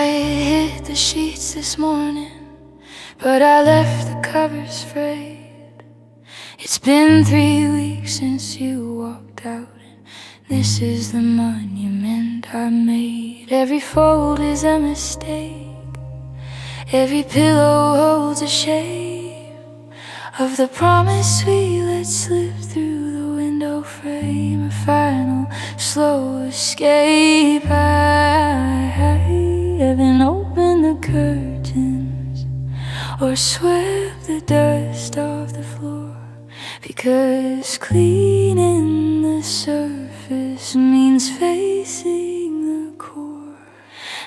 hit the sheets this morning, but I left the covers frayed. It's been 3 weeks since you walked out, and this is the monument I made. Every fold is a mistake, every pillow holds a shape of the promise we let slip through the window frame. A final slow escape. I haven't opened the curtains or swept the dust off the floor, because cleaning the surface means facing the core.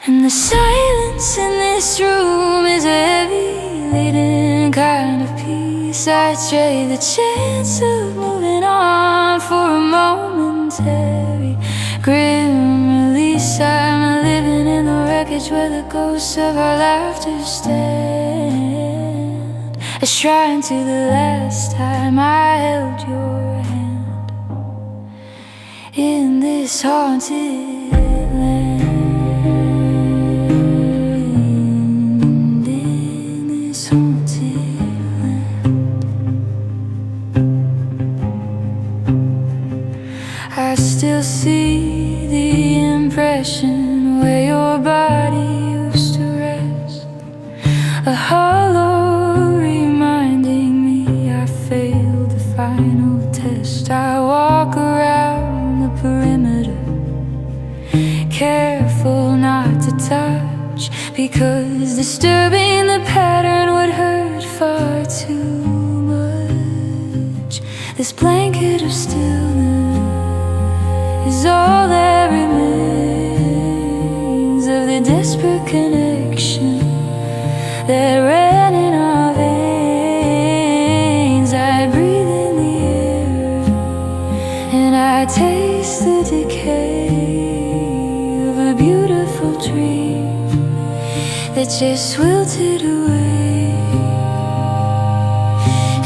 And the silence in this room is a heavy laden kind of peace. I trade the chance of moving on for a momentary grim release. I'm living in the wreckage where the ghosts of our laughter stand, a shrine to the last time I held your hand in this haunted land. In this haunted land, I still see the impression where your body used to rest, a hollow reminding me I failed the final test. I walk around the perimeter, careful not to touch, because disturbing the pattern would hurt far too much. This blanket of stillness is all that remains of the desperate connection that ran in our veins. I breathe in the air and I taste the decay of a beautiful dream that just wilted away.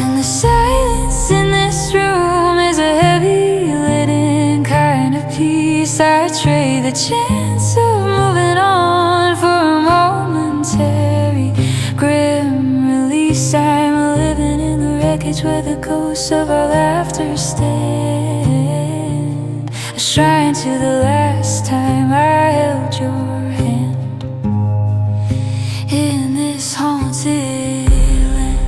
And the silence in this room is a heavy laden kind of peace. I trade the chance of moving on for a momentary grim release. I'm living in the wreckage where the ghosts of our laughter stand, a shrine to the last time I held your hand in this haunted land.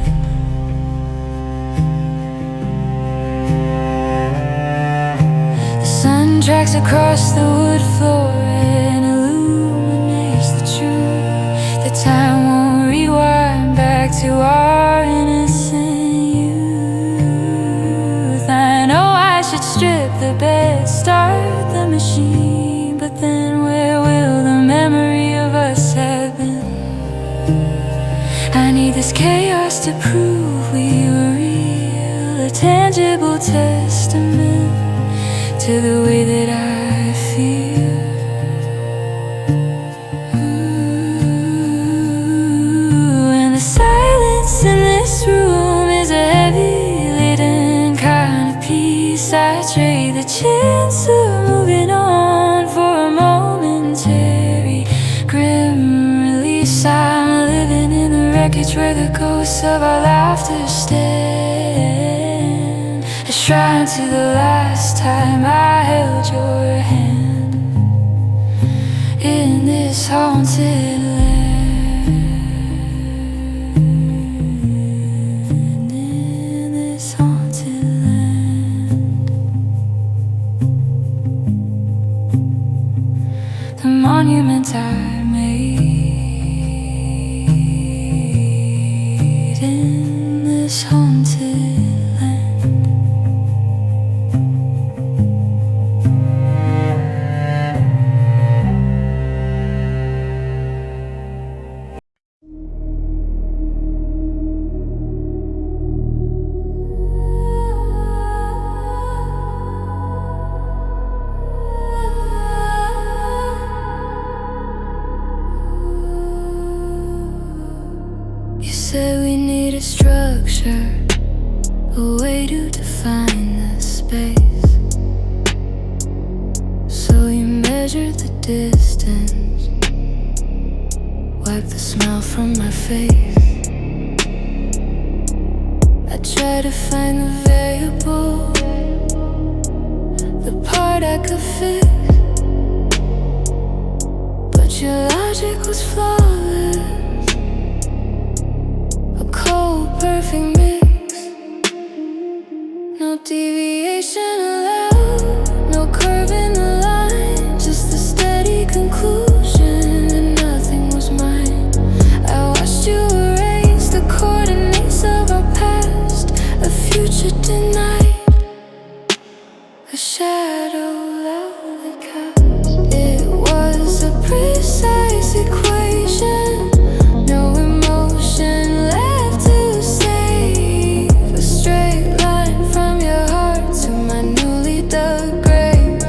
The sun tracks across the wood floor and illuminates the truth. The time won't rewind back to our innocent youth. I know I should strip the bed, start the machine, but then where will the memory of us have been? I need this chaos to prove we were real, a tangible testament to the way that I feel. And the silence in this room is a heavy laden kind of peace. I trade the chance of moving on for a momentary grim release. I'm living in the wreckage where the ghosts of our laughter stand, a shrine to the last time I held your hand in this haunted land. In this haunted land, the monument I made in this haunted land. You said we need a structure, a way to define the space. So you measured the distance wipe the smile from my face. I try to find the variable, the part I could fix, but your logic was flawless, a cold, perfect mix. No deviation allowed, no curve in the line, just a steady conclusion that nothing was mine. I watched you erase the coordinates of our past, a future denied, a shadow loudly cast. It was a precise equation, no emotion left to save, a straight line from your heart to my newly dug grave.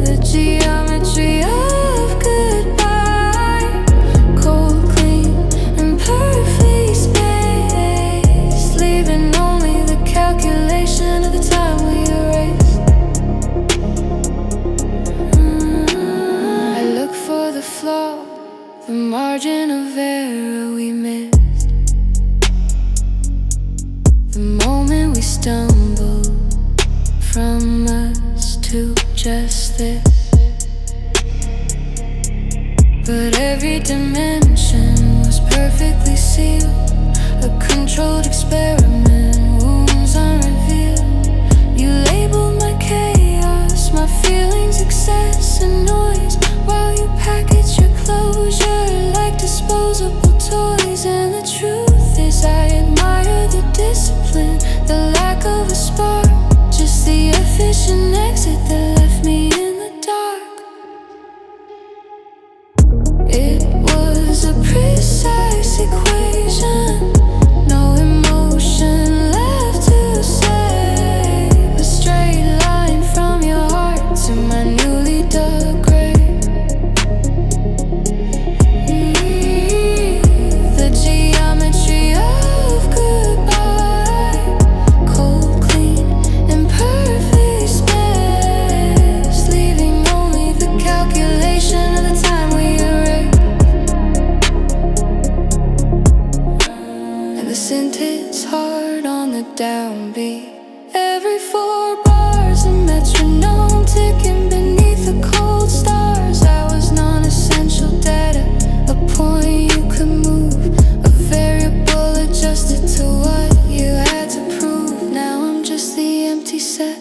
The geometry of goodbye, cold, clean, and perfect space, leaving only the calculation of the time we erased. I look for the flaw, the margin of error we missed, the moment we stumbled from us to just this. But every dimension was perfectly sealed, a controlled experiment, wounds unrevealed. You labeled my chaos, my feelings, excess and noise, while you package your closure like disposable toys. And the truth is I admire the discipline, the lack of a spark, just the efficient exit that left me in the dark. It was a precise equation, no emotion left to save, a straight line from your heart to my newly dug grave. The geometry of goodbye, cold, clean, and perfect space, leaving only the calculation of the time we erased. And the synth hits hard on the downbeat, every 4 bars a metronome ticking beneath the cold stars. I was non-essential data, a point you could move, a variable adjusted to what you had to prove. Now I'm just the empty set,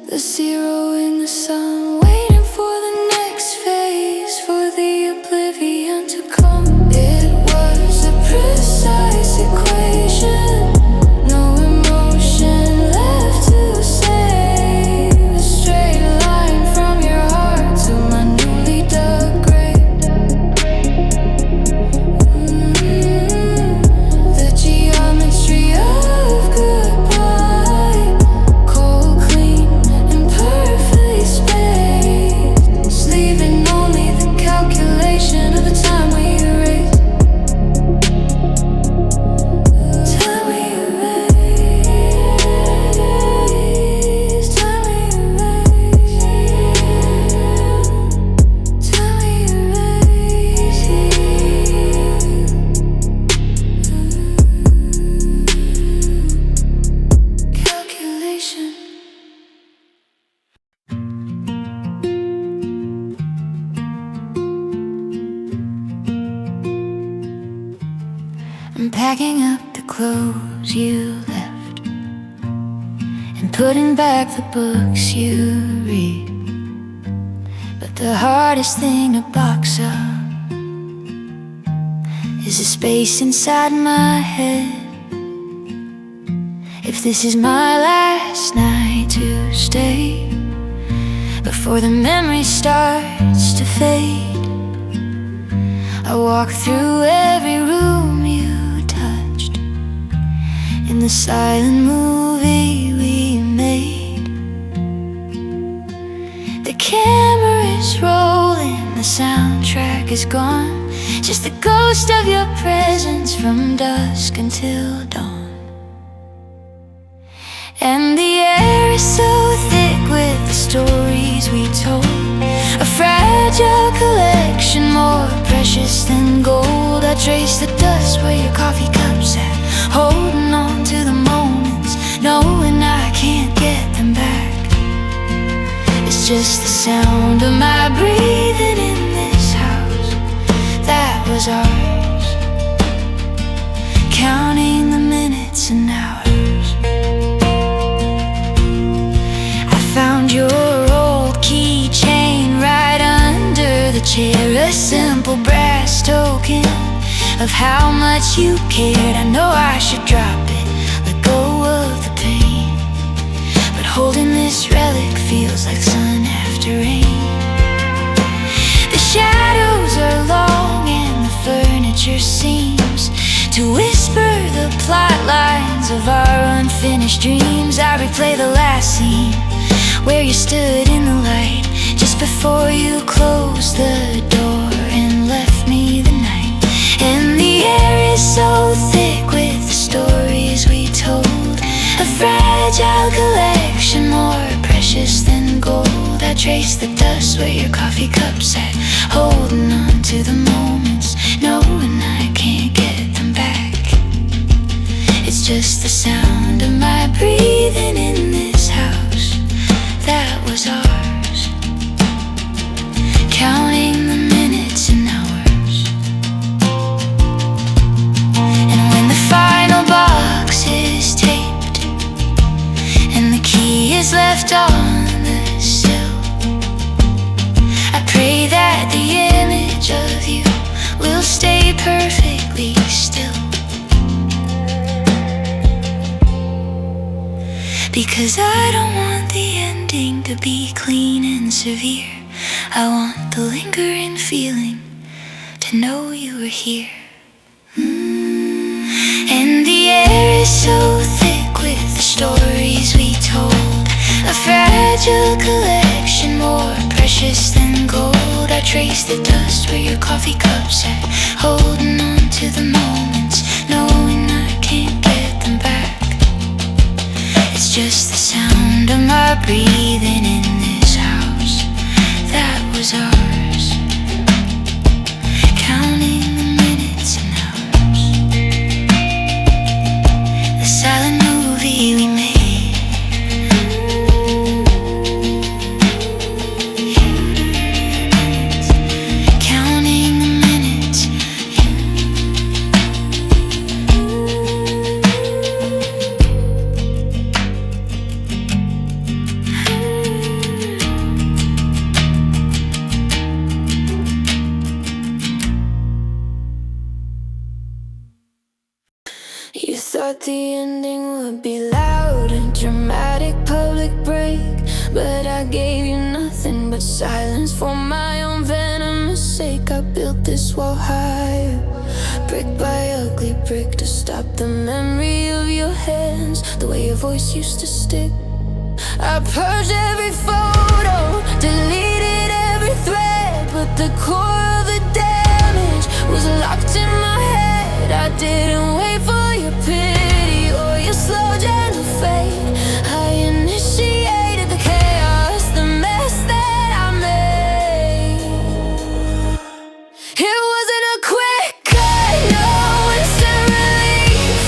the zero in the sun, waiting for the next phase, for the oblivion to come. It was a precise equation, no emotion left to save, a straight line from your heart to my newly dug grave. The geometry of goodbye, cold, clean, and perfect space, leaving only the calculation of the time we erased. Time we erased, time we erased, time we erased. Calculation. I'm packing up the clothes you left and putting back the books you read. But the hardest thing to box up is the space inside my head. If this is my last night to stay, before the memory starts to fade, I walk through every room you touched in the silent movie we made. The camera is rolling, the soundtrack is gone, just the ghost of your presence from dusk until dawn. And the air is so thick with the stories we told, a fragile precious than gold. I trace the dust where your coffee cup's at, holding on to the moments, knowing I can't get them back. It's just the sound of my breathing in this house that was ours, counting the minutes and hours. I found your old keychain right under the chair, a simple brass token of how much you cared. I know I should drop it, let go of the pain, but holding this relic feels like sun after rain. The shadows are long and the furniture seems to whisper the plot lines of our unfinished dreams. I replay the last scene where you stood in the light just before you closed the door and left me the night. And the air is so thick with the stories we told, a fragile collection more precious than gold. I trace the dust where your coffee cup's at, holding on to the moments, knowing I can't get them back. It's just the sound of my breathing in this house that was ours, counting the minutes and hours. And when the final box is taped and the key is left on the sill, I pray that the image of you will stay perfectly still. Because I don't want the ending to be clean and severe. I want the lingering feeling to know you were here. And the air is so thick with the stories we told, a fragile collection more precious than gold. I trace the dust where your coffee cup's at, holding on to the moments, knowing I can't get them back. It's just the sound of my breathing in this house that was ours, counting the minutes and hours. The silent movie we made, counting the minutes. You thought the ending would be loud and dramatic, public break, but I gave you nothing but silence for my own venomous sake. I built this wall higher, brick by ugly brick, to stop the memory of your hands, the way your voice used to stick. I purged every photo, deleted every thread, but the core of the damage was locked in my head. I didn't wait for your pity or your slow gentle fade. I initiated the chaos, the mess that I made. It wasn't a quick cut, no instant relief.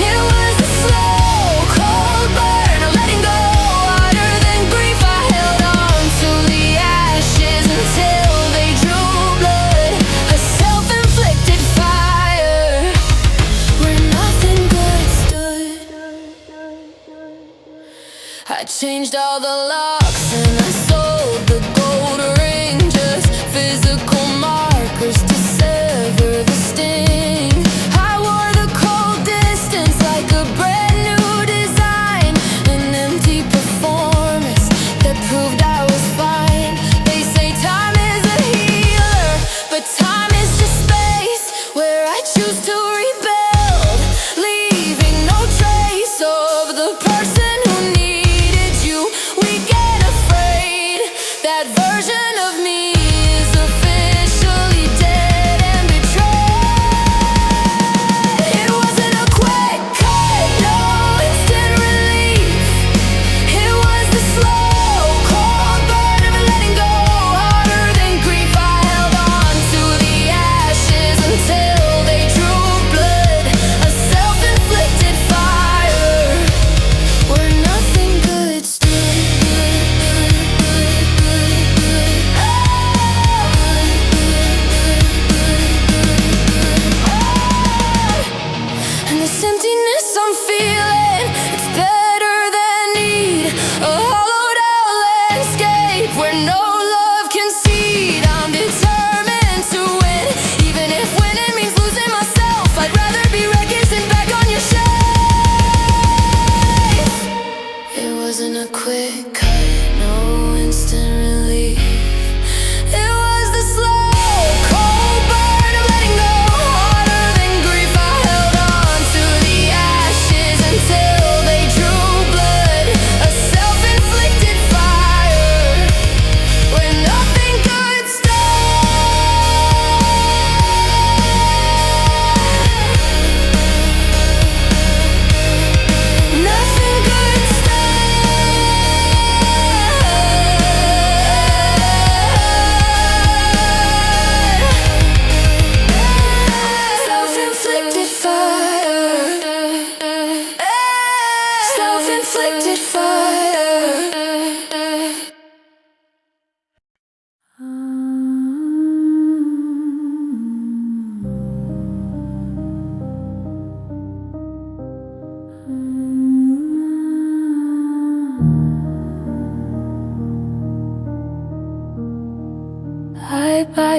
It was a slow, cold burn, a letting go, harder than grief. I held on to the ashes until they drew blood, a self-inflicted fire where nothing good stood. I changed all the locks and I sold the gold ring, just physical markers to sever the sting. I wore the cold distance like a brand new design, an empty performance that proved I was fine. They say time is a healer, but time is just space where I choose to rebuild, leaving no trace of the person who needed you. We get a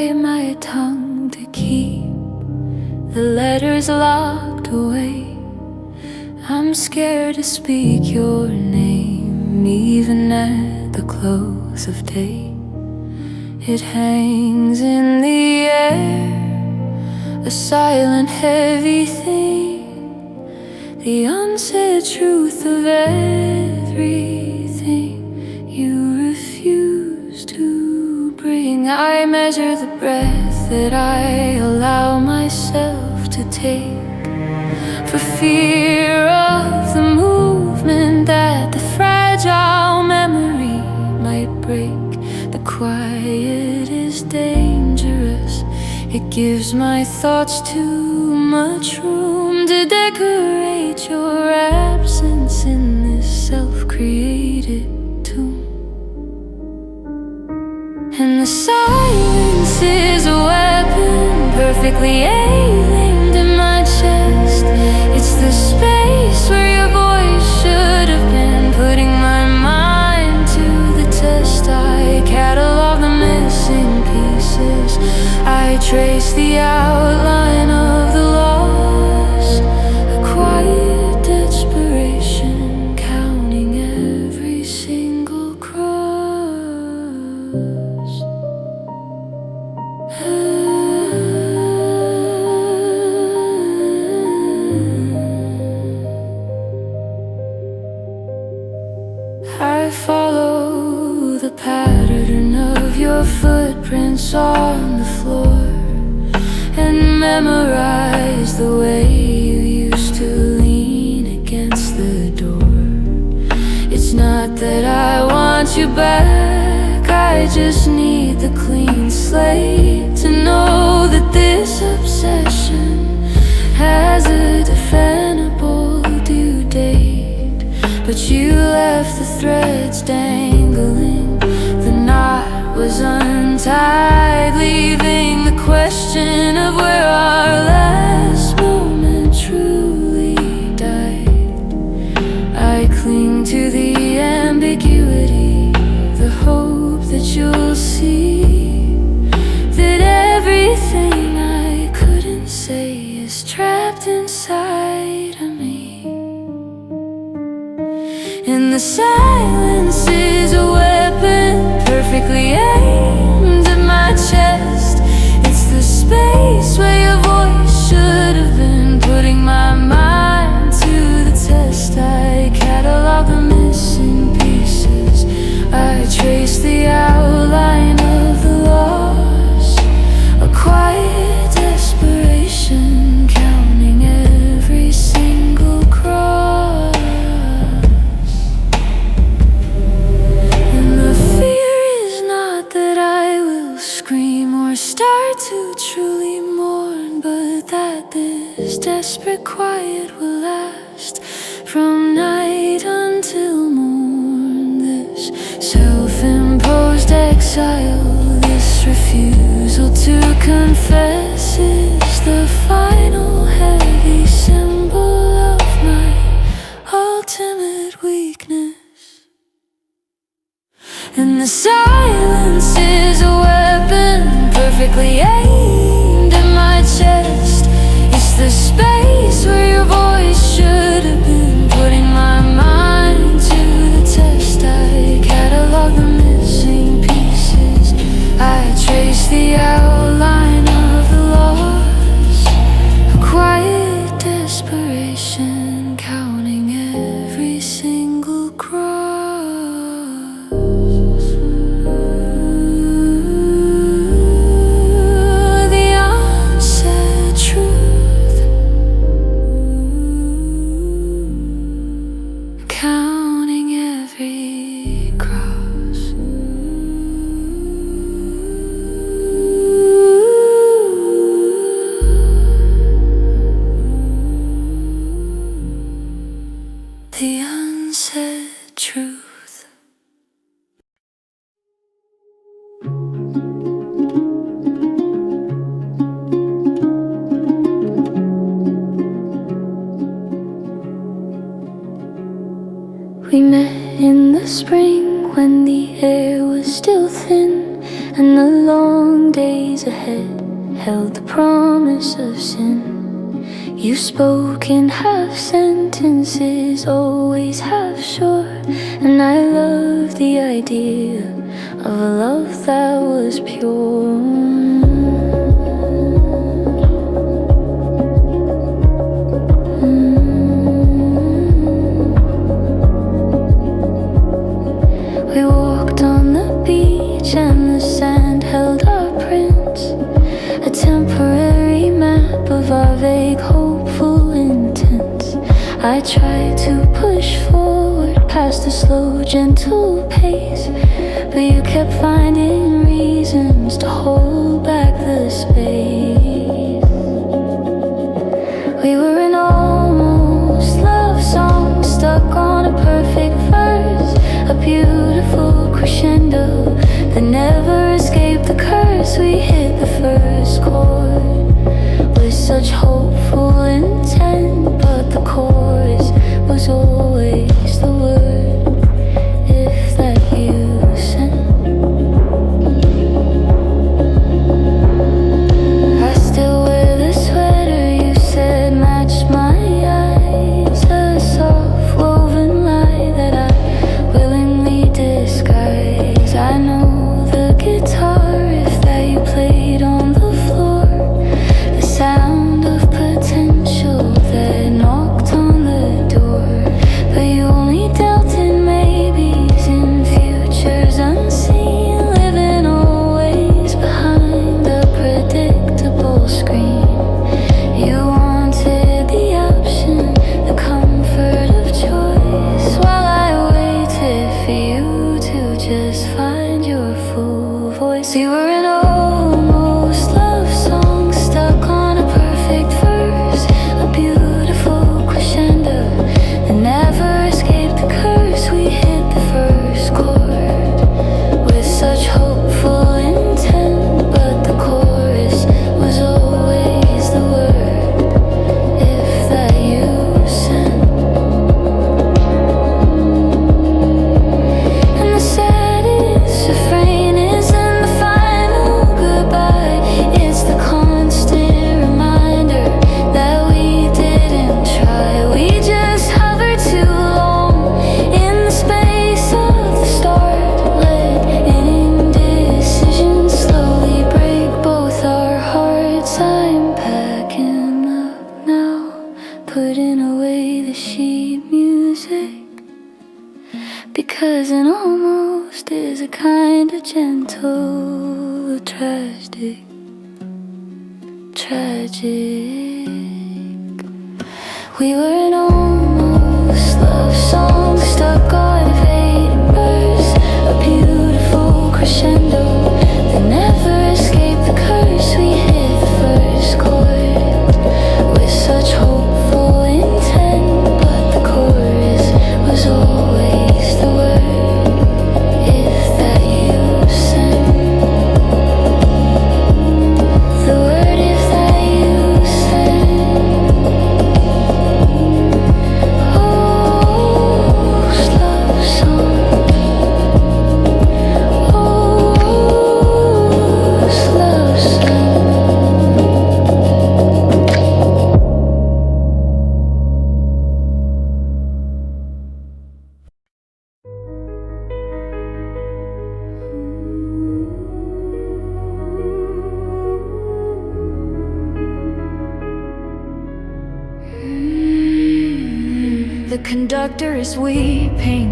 bite my tongue to keep the letters locked away. I'm scared to speak your name, even at the close of day. It hangs in the air, a silent, heavy thing, the unsaid truth of everything you refuse to bring. I measure the breath that I allow myself to take, for fear of the movement that the fragile memory might break. The quiet is dangerous, it gives my thoughts too much room to decorate your absence in this self-created tomb. And the silence is a weapon, perfectly aimed at my chest. It's the space where your voice should have been, putting my mind to the test. I catalog the missing pieces, I trace the outline of the loss, a quiet desperation, counting every single cross. I follow the pattern of your footprints on the floor, and memorize the way you used to lean against the door. It's not that I want you back, I just need the clean slate to know that this obsession has a definable due date. But you left the threads dangling, the knot was untied, leaving the question of where our last moment truly died. I cling to the ambiguity, the hope that you'll see that everything I couldn't say is trapped inside of me. And the silence is a weapon, perfectly aimed at my chest. It's the space where your voice should have been, putting my mind to the test. I catalog the missing pieces, I trace the outline of the loss, a quiet desperation, counting every single cross. That I will scream or start to truly mourn, but that this desperate quiet will last from night until morn. This self-imposed exile, this refusal to confess, is the final heavy symbol of my ultimate weakness. And the silence is a weapon, perfectly aimed at my chest. It's the space where your voice should have been, putting my mind to the test. I catalog the missing pieces, I trace the outline of the loss, a quiet desperation, counting every single cross. The unsaid truth. We met in the spring when the air was still thin, and the long long days ahead held the promise of sin. You spoke in half sentences, always half sure. And I love the idea of a love that was pure. We walked on the beach and the sand held our prints, a temporary map of our vague, hopeful intents. I tried to push forward past the slow, gentle pace, but you kept finding reasons to hold back the space. We were an almost love song stuck on a perfect verse, a beautiful crescendo that never escaped the curse. We hit the first chord with such hopeful intent, but the chorus was always the word, if that you sent. I still wear the sweater you said matched my eyes, a soft woven lie that I willingly disguise. I know the guitar riff that you played on the floor, the sound of potential that knocked on the door, but you only dealt in maybes, in futures unseen, living always behind a predictable screen. You wanted the option, the comfort of choice, while I waited for you to just find your full voice. You were an almost love song stuck on a perfect verse, a beautiful crescendo that never escaped the curse. We hit the first chord with such hopeful intent, but the chorus was always the word, if that you sent. And the saddest refrain isn't the final goodbye, it's the constant reminder that we didn't try. We just hovered too long in the space of the start, let indecision slowly break both our hearts. I'm packing up now, putting away the sheet music, because an almost is a kind of gentle tragic. We were an almost love song stuck on a fading verse, a beautiful crescendo that never escaped the curse. We hit the first chord with such hopeful intent, but the chorus was always the word, if that you sent. The word, if that you sent. Oh, love song. Oh, love song. The conductor is weeping,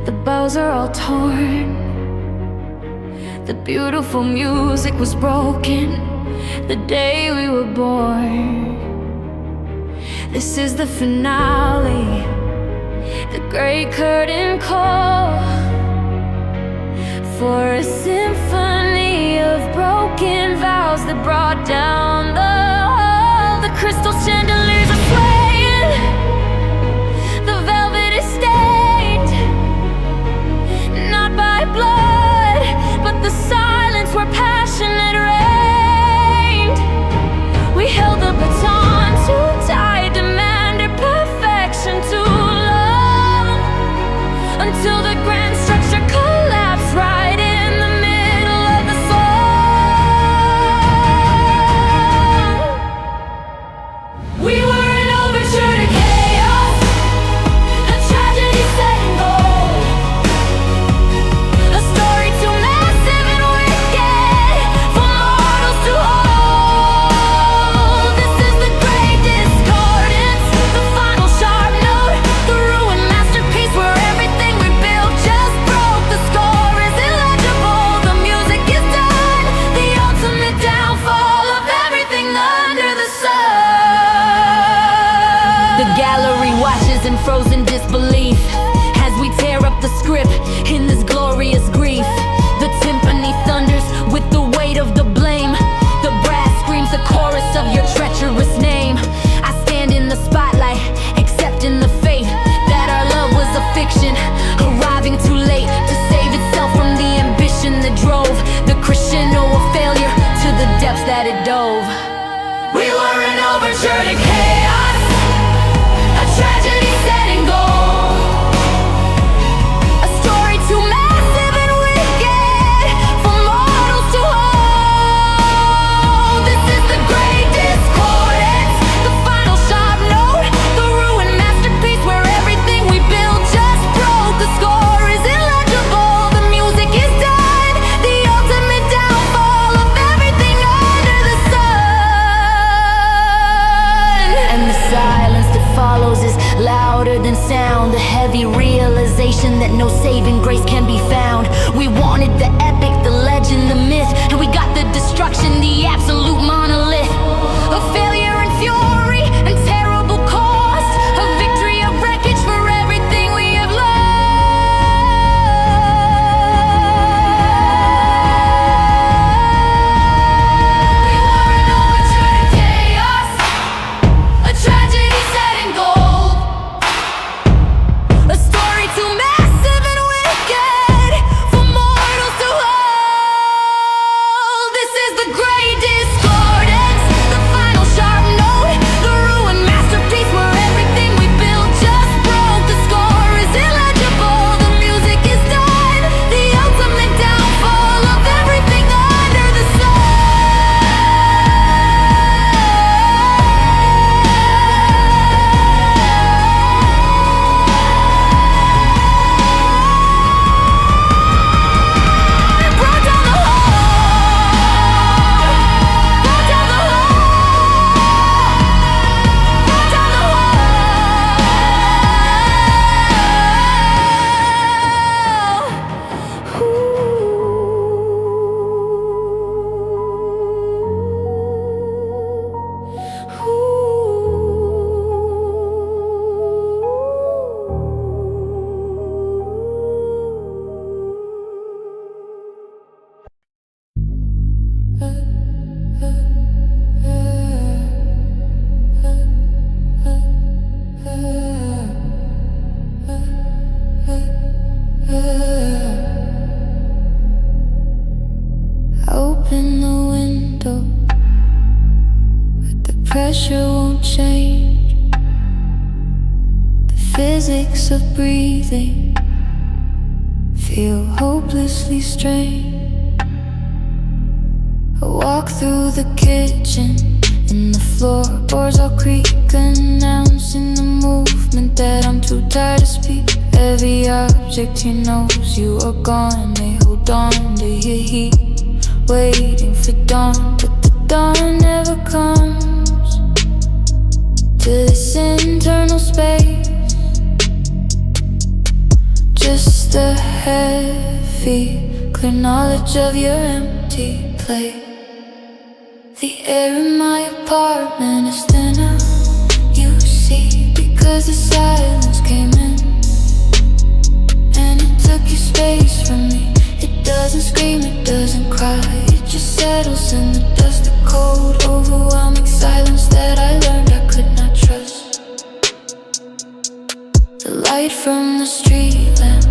the bells are all torn, the beautiful music was broken the day we were born. This is the finale, the great curtain call for a symphony of broken vows that brought down the hall. The crystal chandeliers are swaying, the velvet is stained, not by blood, but the silence where passionate reigned. We held the baton too tight, demanded perfection too long, until the grand structure collapsed right in the middle of the song. overture to chaos, a tragedy set in gold, a story too massive and wicked for mortals to hold. This is the great discordance, the final sharp note, the ruined masterpiece where everything we built just broke. The score is illegible, the music is done, the ultimate downfall of everything under the sun. And the silence that follows is louder than sound, the heavy realization that no saving grace can be found. We wanted the epic, the legend, the myth, and we got the destruction, the absolute monolith. A failure and fury and terrible cost, a victory of wreckage for everything we have lost. We were an overture to chaos, a tragedy set in gold, a story too massive and wicked for mortals to hold. This is the great discordance, the final sharp note, the ruined masterpiece where everything we built just broke. The score is illegible, the music is done, the ultimate downfall of everything under the sun. Brought down the wall, brought down the wall, brought down the Open the window, but the pressure won't change. The physics of breathing feel hopelessly strange. I walk through the kitchen and the floorboards all creak, announcing the movement that I'm too tired to speak. Every object here knows you are gone. They hold on to your heat, waiting for dawn, but the dawn never comes. To this internal space, just a heavy, clear knowledge of your empty plate. The air in my apartment is thinner, you see, because the silence came in, and it took your space from me. It doesn't scream, it doesn't cry, it just settles in the dust. The cold, overwhelming silence that I learned I could not trust. The light from the street lamp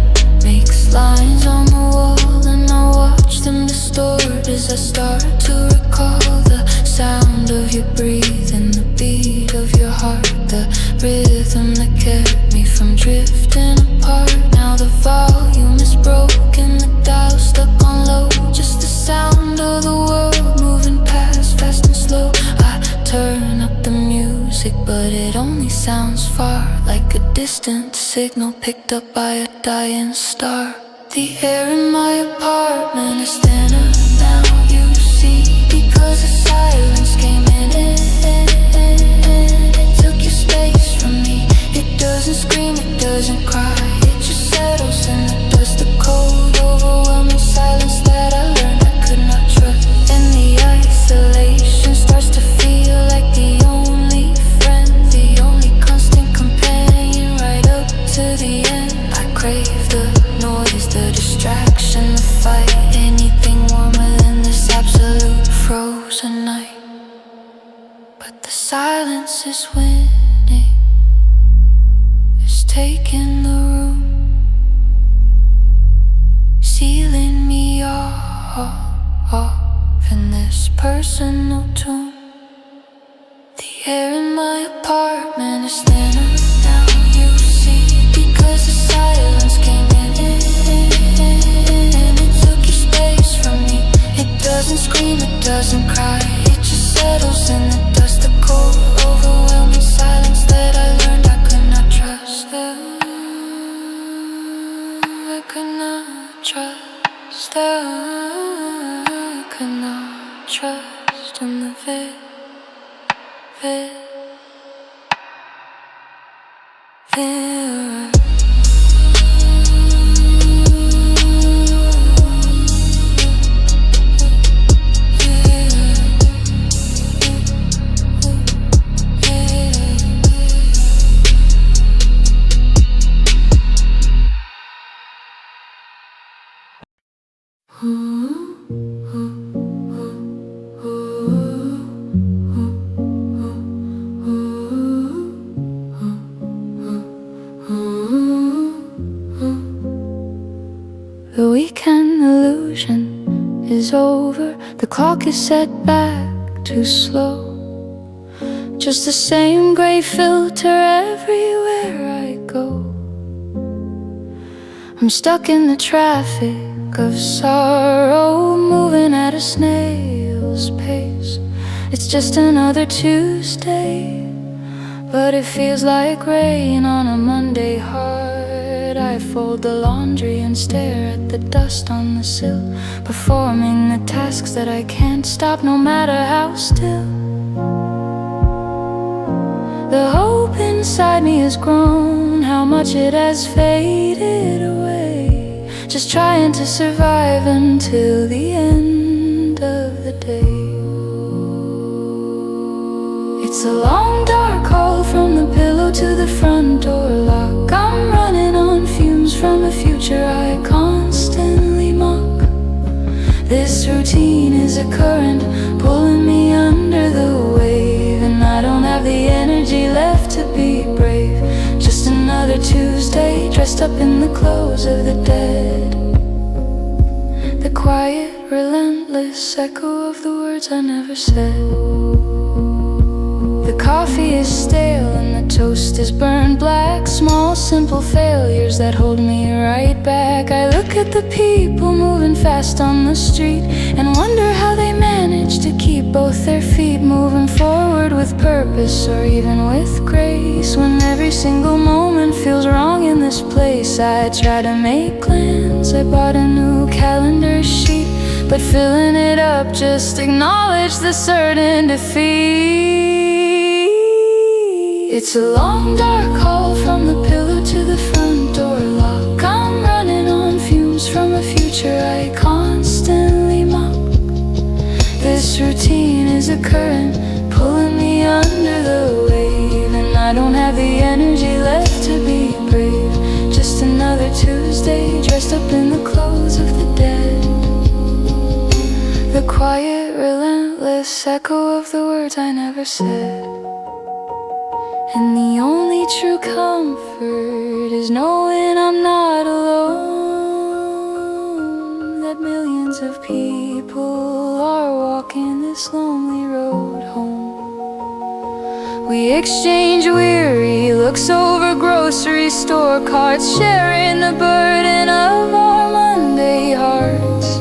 makes lines on the wall, and I watch them distort as I start to recall the sound of your breathing, the beat of your heart, the rhythm that kept me from drifting apart. Now the volume is broken, the dial stuck on low, just the sound of the world moving past, fast and slow. I turn up the music, but it only sounds far, like a distant signal picked up by a dying star. The air in my apartment is thinner, now you see, because the silence came in. It took your space from me. It doesn't scream, it doesn't cry, it just settles in the dust. The cold, overwhelming silence that I learned I could not trust. And the isolation starts to feel like the only friend, the only constant companion, right up to the end. I crave the noise, the distraction, the fight, anything warmer than this absolute frozen night. But the silence is winning, it's taking the room, sealing me off in this personal tomb. The air in my apartment is thinner now, you see, because the silence came in and it took your space from me. It doesn't scream, it doesn't cry, it just settles in the dust. The cold, overwhelming silence that I learned I could not trust. I could not trust. I could not trust in the veil. The weekend illusion is over. The clock is set back too slow. Just the same gray filter everywhere I go. I'm stuck in the traffic of sorrow, moving at a snail's pace. It's just another Tuesday, but it feels like rain on a Monday heart. I fold the laundry and stare at the dust on the sill, performing the tasks that I can't stop no matter how still. The hope inside me has grown, how much it has faded away. Just trying to survive until the end of the day. It's a long dark hall from the pillow to the front door lock. I'm running on fumes from a future I constantly mock. This routine is a current pulling me under the wave, and I don't have the energy left to be brave. Just another Tuesday, dressed up in the clothes of the dead. The quiet, relentless echo of the words I never said. The coffee is stale and the toast is burned black. Small, simple failures that hold me right back. I look at the people moving fast on the street and wonder how they manage to keep both their feet moving forward with purpose or even with grace. When every single moment feels wrong in this place, I try to make plans. I bought a new calendar sheet, but filling it up just acknowledged the certain defeat. It's a long dark hall from the pillow to the front door lock. I'm running on fumes from a future I constantly mock. This routine is a current pulling me under the wave, and I don't have the energy left to be brave. Just another Tuesday, dressed up in the clothes of the dead. The quiet, relentless echo of the words I never said. And the only true comfort is knowing I'm not alone, that millions of people are walking this lonely road home. We exchange weary looks over grocery store carts, sharing the burden of our Monday hearts.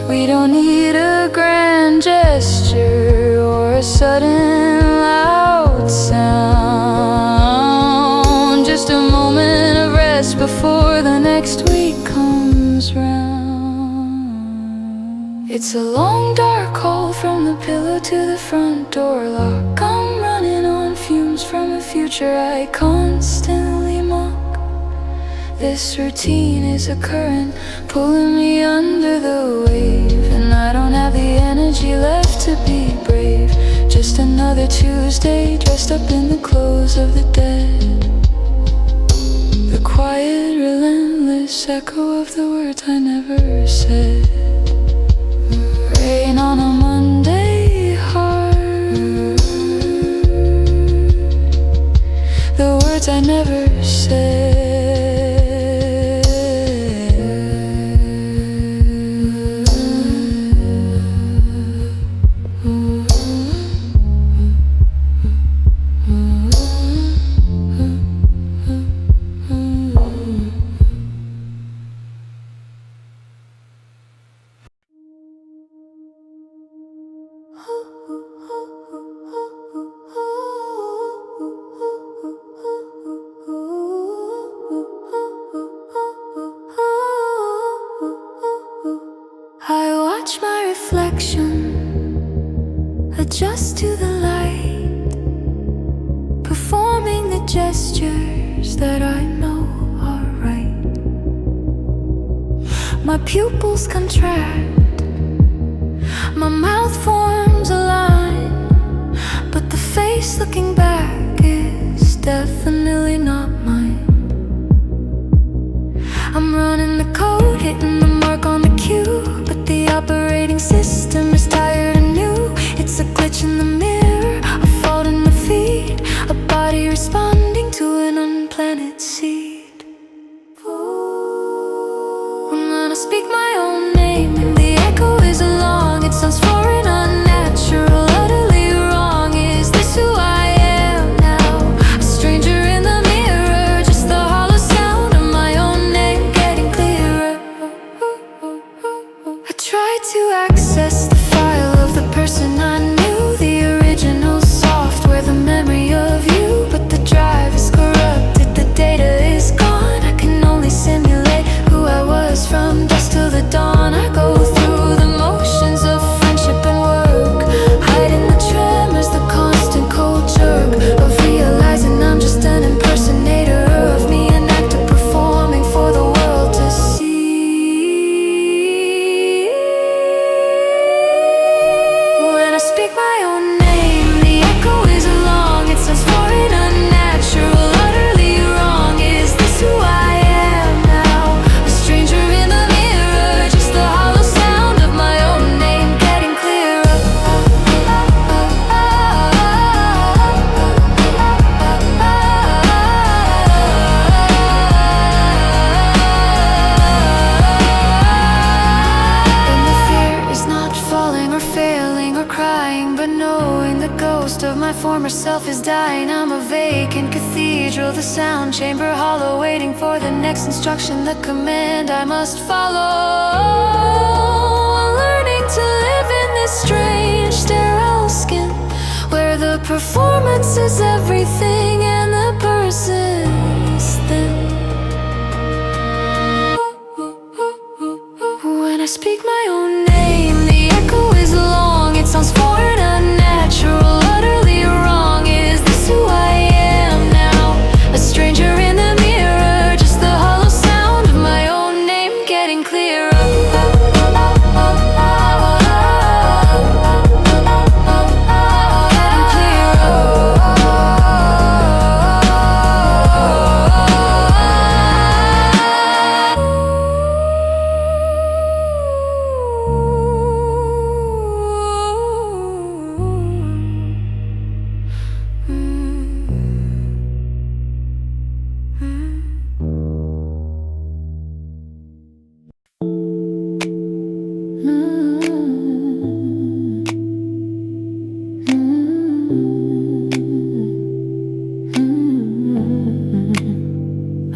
We don't need a grand gesture or a sudden loud sound, just a moment of rest before the next week comes round. It's a long dark hall from the pillow to the front door lock. I'm running on fumes from a future I constantly mock. This routine is a current pulling me under the wave, and I don't have the energy left to be brave. Just another Tuesday, dressed up in the clothes of the dead. The quiet, relentless echo of the words I never said. Rain on a Monday heart, the words I never said. adjust to the light, performing the gestures that I know are right. My pupils contract, my mouth forms a line, but the face looking back is definitely not mine. I'm running the code, hitting the mark on the cue, but the operating system is tired and new. It's a glitch in the mirror, a fault in the feed, a body responding to an unplanted seed. When I speak my own name and the echo is along, it sounds foreign, unnatural, utterly wrong. Is this who I am now? A stranger in the mirror, just the hollow sound of my own name getting clearer. I try to access the file of the person I knew, the original software, the memory of you, but the drive is corrupted, the data is gone. I can only simulate who I was from dusk till the dawn. I go through the motions of friendship and work, hiding the tremors, the constant cold jerk of realizing I'm just an impersonator of me, an actor performing for the world to see. When I speak my own name, the echo is along, it sounds foreign, unnatural, utterly wrong. Is this who I am now? A stranger in the mirror, just the hollow sound of my own name getting clearer. And the fear is not falling or failing or crying, but knowing the ghost of my former self is dying. I'm a vacant cathedral, the sound chamber hollow, waiting for the next instruction, the command I must follow. I'm learning to live in this strange sterile skin, where the performance is everything and the person is thin. When I speak my own name, the echo is long, it sounds foreign, unnatural, utterly wrong. Is this who I am now? A stranger in the mirror, just the hollow sound of my own name getting clearer.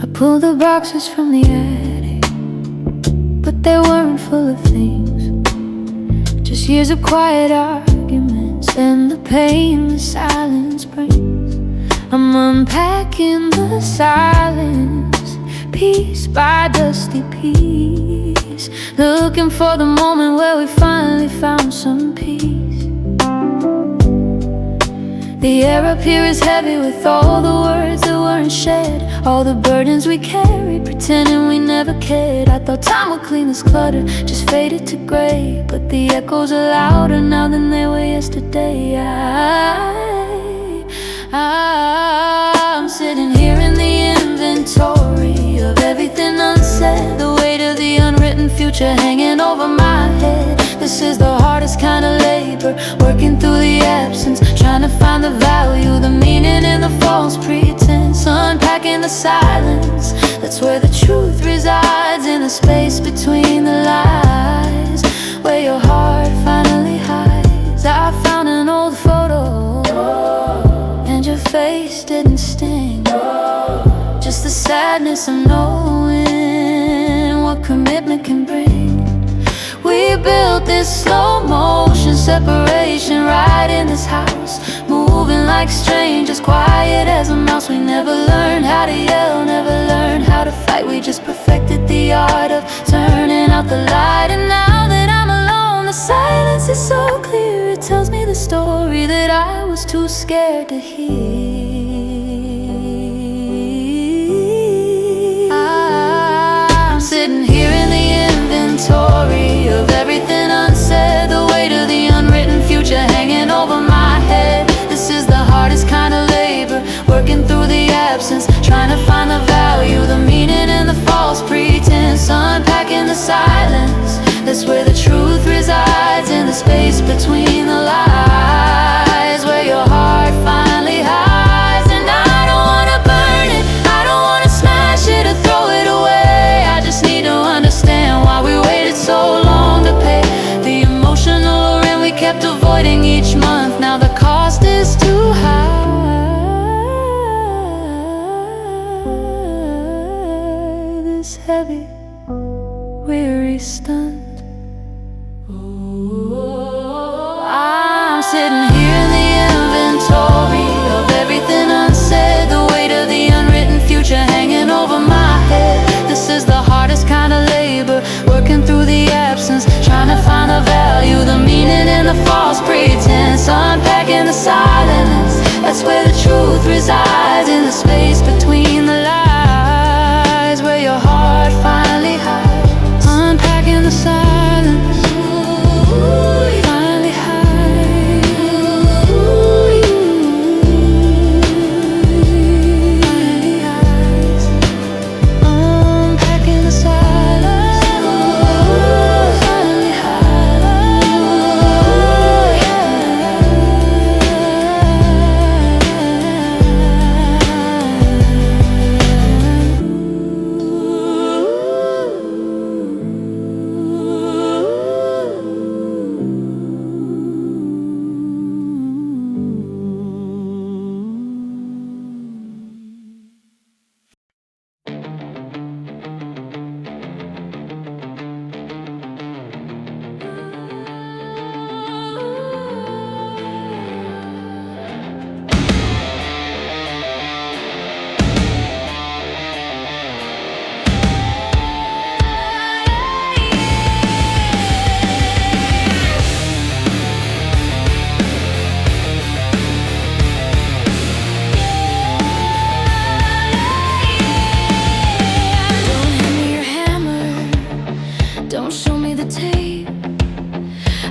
I pulled the boxes from the attic, but they weren't full of things, just years of quiet arguments and the pain the silence brings. I'm unpacking the silence, piece by dusty piece, looking for the moment where we finally found some peace. The air up here is heavy with all the words that weren't shared, all the burdens we carried, pretending we never cared. I thought time would clean this clutter, just faded to gray, but the echoes are louder now than they were yesterday. I'm sitting here in the inventory of everything unsaid, the weight of the unwritten future hanging over my head. This is the hardest kind of labor, working through the absence, trying to find the value, the meaning in the false pretense, unpacking the silence. That's where the truth resides, in the space between the lies, where your heart finally hides. I found an old photo, and your face didn't sting, just the sadness of knowing what commitment can bring. We built this slow motion separation right in this house, moving like strangers, quiet as a mouse. We never learned how to yell, never learned how to fight. We just perfected the art of turning out the light. And now that I'm alone, the silence is so clear. It tells me the story that I was too scared to hear. I'm sitting here in the inventory of everything unsaid, the weight of the unwritten future hanging over my head. This is the hardest kind of labor, working through the absence, trying to find the value, the meaning in the false pretense, unpacking the silence. That's where the truth resides, in the space between the lies, where your heart finally hides. And I don't wanna burn it, I don't wanna smash it or throw it away. I just need to understand why we waited so long to pay the emotional rent we kept avoiding each month. Now the cost is too high. This heavy, weary, stunned. I'm sitting here in the inventory of everything unsaid, the weight of the unwritten future hanging over my head. This is the hardest kind of labor, working through the absence, trying to find the value, the meaning in the false pretense, unpacking the silence. That's where the truth resides, in the space between the lies, where your heart finally hides, unpacking the silence. Don't show me the tape.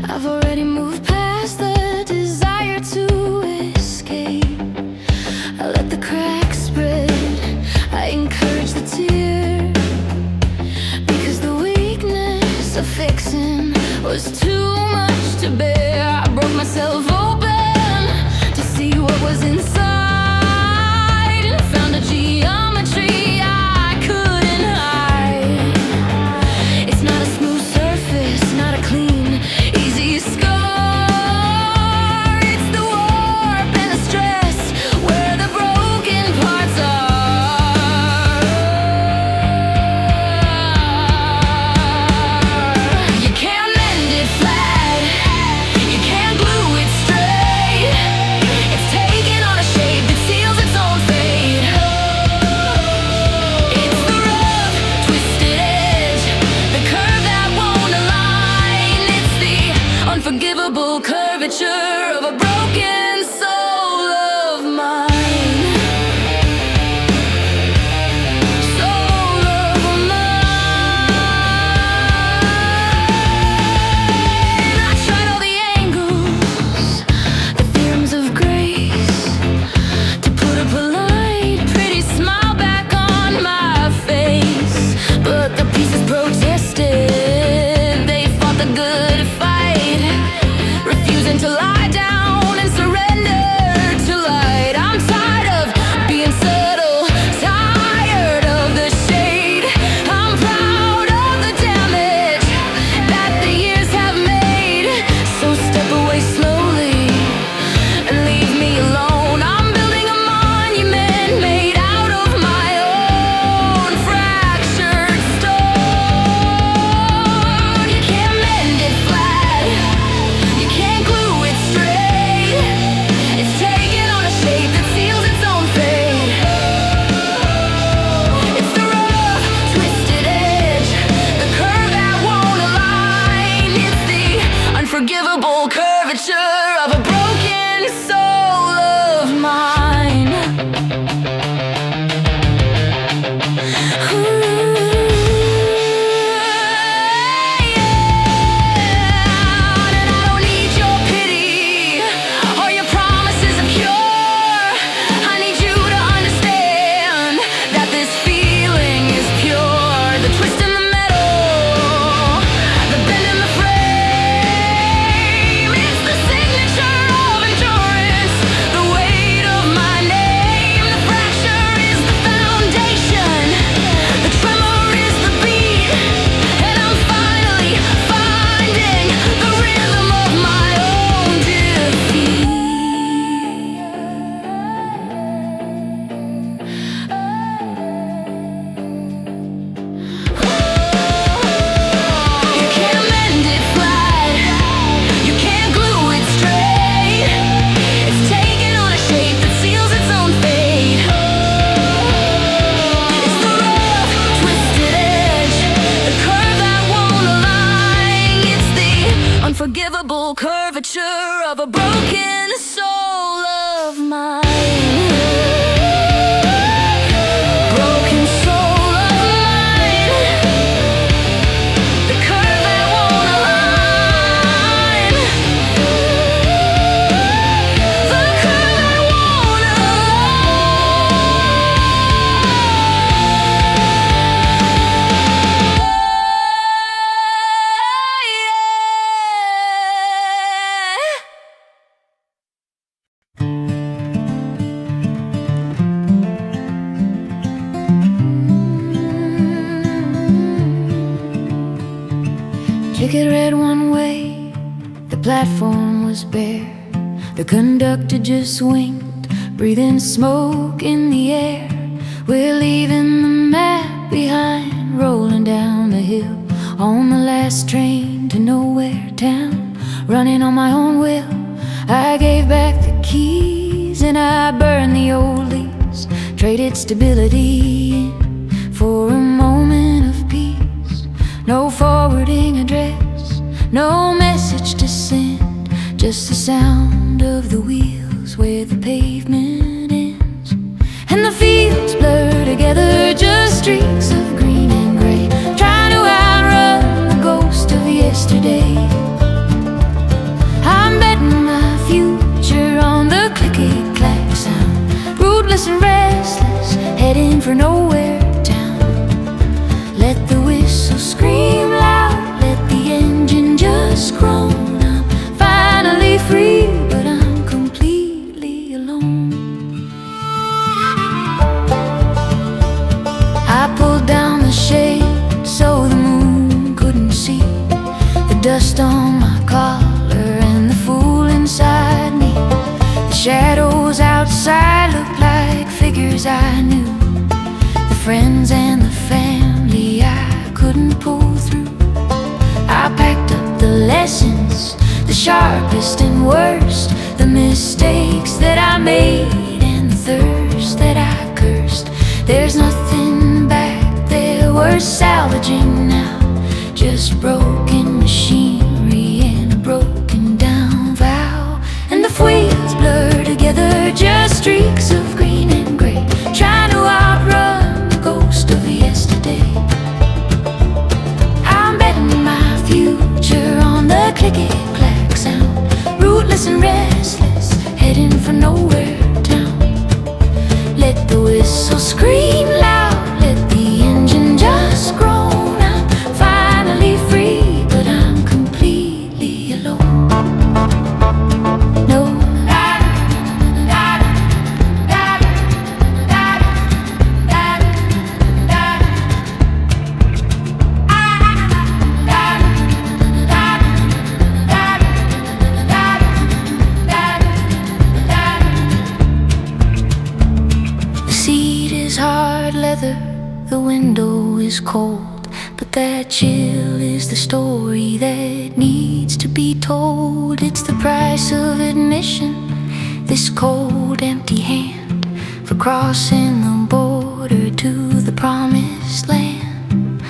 I've already moved past the desire to escape. I let the cracks spread, I encourage the tear, because the weakness of fixing was too much to bear. I broke myself open to see what was inside, and found a geometry I couldn't hide. It's not a smooth surface, not a clean, easy scar. It's the warp and the stress, where the broken parts are. You can't mend it flat, you can't glue it straight. It's taken on a shape that seals its own fate. It's the rough, twisted edge, the curve that won't align. It's the unforgivable curvature of a broken soul of mine. Soul of mine. I tried all the angles, the theorems of grace, to put a polite, pretty smile back on my face. But the pieces protested, they fought the good fight, refusing to lie down and surrender to light. I'm tired of being subtle, tired of the shade. I'm proud of the damage that the years have made. So step away slowly and leave me alone. I'm building a monument made out of my own fractured stone. You can't mend it flat, you can't glue it straight. It's taken on a shape that seals its own fate. It's the rough, twisted edge, the curve that won't align. It's the unforgivable curvature of a broken curvature of a broken soul of mine. Broken soul of mine. The curve that won't align. The curve that won't Ticket read one way, the platform was bare. The conductor just winked, breathing smoke in the air. We're leaving the map behind, rolling down the hill on the last train to nowhere town. Running on my own will, I gave back the keys and I burned the old lease. Traded stability for a moment of peace. No forwarding address, no message to send, just the sound of the wheels where the pavement ends. And the fields blur together, just streaks of green and gray, trying to outrun the ghost of yesterday. I'm betting my future on the clicky-clack sound, rootless and restless, heading for nowhere town. Let the whistle scream loud, let the engine just groan. I'm finally free, but I'm completely alone. I pulled down the shade so the moon couldn't see the dust on my collar and the fool inside me. The shadows outside looked like figures I knew, the friends and the family I couldn't pull through. I packed up the lessons, the sharpest and worst, the mistakes that I made and the thirst that I cursed. There's nothing back there worth salvaging now, just broken machinery and a broken down vow. And the wheels blur together, just streaks of green and gray, trying to outrun the ghost of yesterday. I'm betting my future on the clicky-clack sound, rootless and restless, heading for nowhere town. Let the whistle scream loud, let the engine just groan. I'm finally free, but I'm completely alone. No. Hard leather, the window is cold, but that chill is the story that needs to be told. It's the price of admission, this cold empty hand, for crossing the border to the promised land.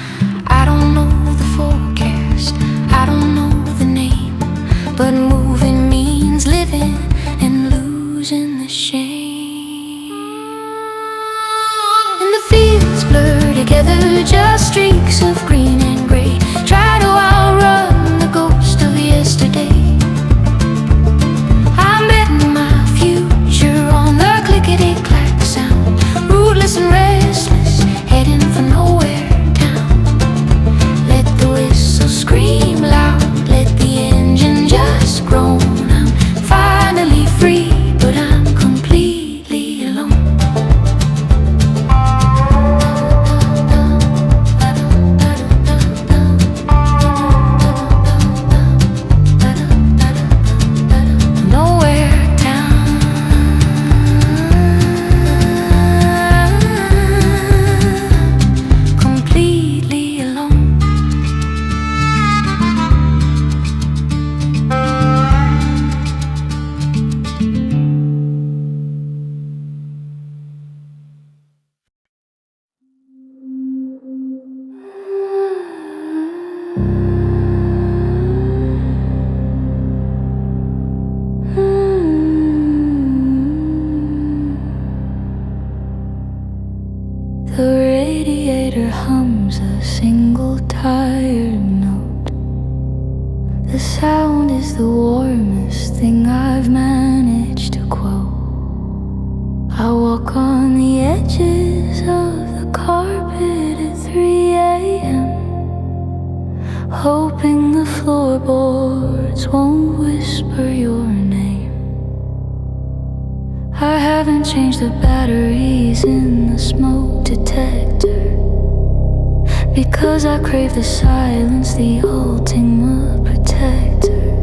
I don't know the forecast, I don't know the name, but moving means living and losing the shame. Fields blur together, just streaks of green and gray, try to outrun the ghost of yesterday. I'm betting my future on the clickety-clack sound, rootless and restless, heading for nowhere town. Let the whistle scream loud, let the engine just groan. hoping the floorboards won't whisper your name. I haven't changed the batteries in the smoke detector, because I crave the silence, the ultimate protector.